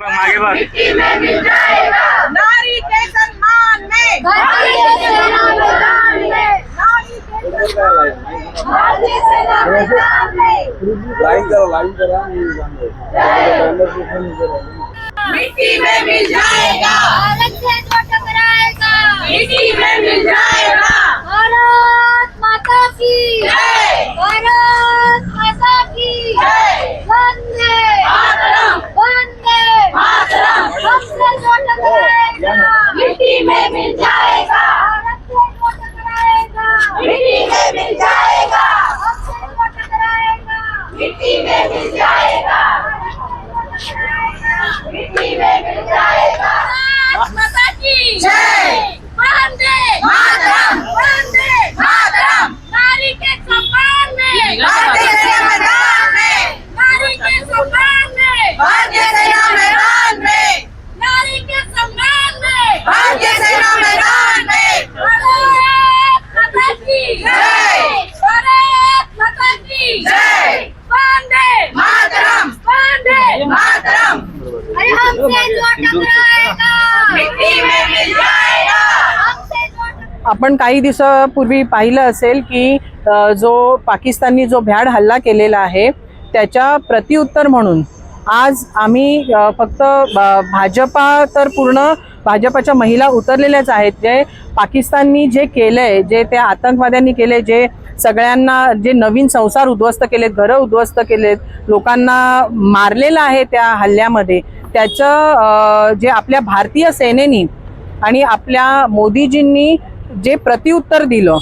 मागे बघ। मिट्टी में मिल जाएगा नारी के सम्मान में, भारतीय सेना मैदान में, नारी के सम्मान में, भारतीय सेना मैदान में। लाइन करा मिट्टी में मिल जाएगा, भारत से जो टकराएगा मिट्टी में मिल जाएगा। भारत माता की जय, भारत माता की जय। वंदे मातरम, वंदे मातरम। हमसे जो टकराएगा मिट्टी में मिल जाएगा, भारत से जो टकराएगा मिट्टी में मिल जाएगा। हमसे जो टकराएगा मिट्टी में मिल जाएगा, मिट्टी में मिल जाएगा। माता की जय, वंदे मातरम, वंदे मातरम। नारी के सम्मान में, भारतीय सेना मैदान में, नारी के सम्मान में, भारतीय सेना मैदान में, नारी के सम्मान में, भारतीय सेना मैदान में। भारत माता की जय, भारत माता की जय। वंदे मातरम, वंदे मातरम। अरे हमसे जो टकराएगा मिट्टी में मिल जाएगा, हमसे जो टकराएगा। आपण काही दिवसापूर्वी पाहिलं असेल की जो पाकिस्ताननी जो भ्याड हल्ला केलेला आहे त्याच्या प्रत्युत्तर म्हणून आज आम्ही फक्त भाजपा तर पूर्ण भाजपाच्या महिला उतरलेल्याच आहेत। जे पाकिस्ताननी जे केलंय, जे त्या आतंकवाद्यांनी केले, जे सगळ्यांना जे नवीन संसार उद्ध्वस्त केलेत, घरं उद्ध्वस्त केलेत, लोकांना मारलेलं आहे त्या हल्ल्यामध्ये, त्याचं जे आपल्या भारतीय सेनेनी आणि आपल्या मोदीजींनी जे प्रत्युत्तर दिलं,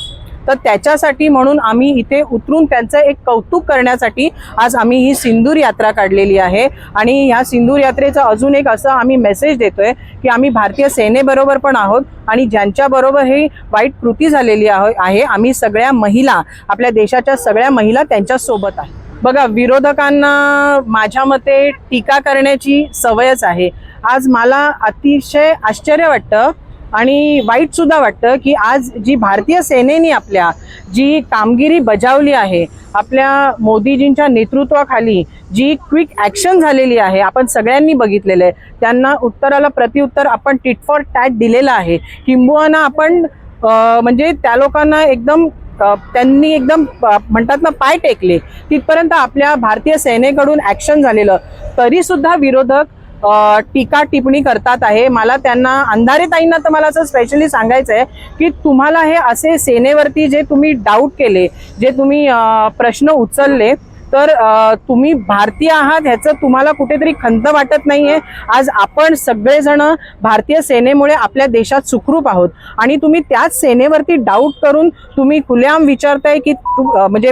तर त्याच्यासाठी म्हणून आम्ही इथे उतरून त्यांचं एक कौतुक करण्यासाठी आज आम्ही ही सिंदूर यात्रा काढलेली आहे। आणि ह्या सिंदूर यात्रेचा अजून एक असं आम्ही मेसेज देतोय की आम्ही भारतीय सेनेबरोबर पण आहोत आणि ज्यांच्याबरोबर ही वाईट कृती झालेली आहे, आम्ही सगळ्या महिला, आपल्या देशाच्या सगळ्या महिला त्यांच्यासोबत आहे। बघा, विरोधकांना माझ्या मते टीका करण्याची सवयच आहे। आज मला अतिशय आश्चर्य वाटतं आणि वाईट सुद्धा वाटतं की आज जी भारतीय सेनेने आपल्या जी कामगिरी बजावली आहे, आपल्या मोदीजींच्या नेतृत्वाखाली जी क्विक ॲक्शन झालेली आहे, आपण सगळ्यांनी बघितलेलं आहे, त्यांना उत्तराला प्रत्युत्तर आपण टिट फॉर टॅट दिलेलं आहे। किंबहुना आपण म्हणजे त्या लोकांना एकदम त्यांनी एकदम म्हणतात ना पाय टेकले तिथपर्यंत आपल्या भारतीय सेनेकडून ॲक्शन झालेलं, तरी सुद्धा विरोधक टीका टिप्पणी करतात आहे। मला त्यांना, अंधारे ताईंना तर मला असं स्पेशली सांगायचं आहे की तुम्हाला हे असे सेनेवरती जे तुम्ही डाऊट केले, जे तुम्ही प्रश्न उचलले, तर तुम्ही भारतीय आहात ह्याचं तुम्हाला कुठेतरी खंत वाटत नाहीये। आज आपण सगळेजण भारतीय सेनेमुळे आपल्या देशात सुखरूप आहोत आणि तुम्ही त्याच सेनेवरती डाऊट करून तुम्ही खुलेआम विचारताय की म्हणजे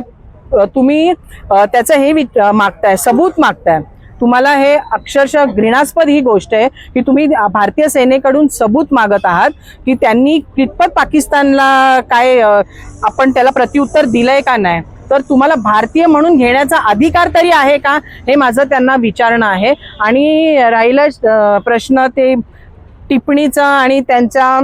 तुम्ही त्याचं हे मागताय, सबूत मागताय। तुम्हाला हे अक्षरशः घृणास्पद ही गोष्ट आहे की तुम्ही भारतीय सेनेकडून सबूत मागत आहात की त्यांनी कितपत पाकिस्तानला काय आपण त्याला प्रत्युत्तर दिलंय का नाही, तर तुम्हाला भारतीय म्हणून घेण्याचा अधिकार तरी आहे का, हे माझं त्यांना विचारणं आहे। आणि राहिला प्रश्न ते टिप्पणीचा आणि त्यांच्या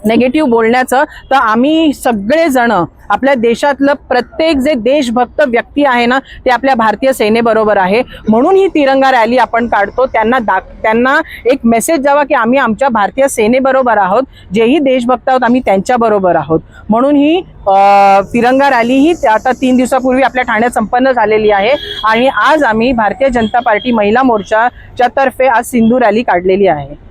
नेगेटिव्ह बोलण्याचं, तर आम्ही सगळेजण आपल्या देशातलं प्रत्येक जे देशभक्त व्यक्ती आहे ना, ते आपल्या भारतीय सेनेबरोबर आहे। म्हणून ही तिरंगा रॅली आपण काढतो, त्यांना एक मेसेज द्यावा की आम्ही आमच्या भारतीय सेनेबरोबर आहोत, जेही देशभक्त आहोत आम्ही त्यांच्याबरोबर आहोत। म्हणून ही तिरंगा रॅली ही आता 3 दिवसापूर्वी आपल्या ठाण्यात संपन्न झालेली आहे आणि आज आम्ही भारतीय जनता पार्टी महिला मोर्चाच्या तर्फे आज सिंदूर रॅली काढलेली आहे।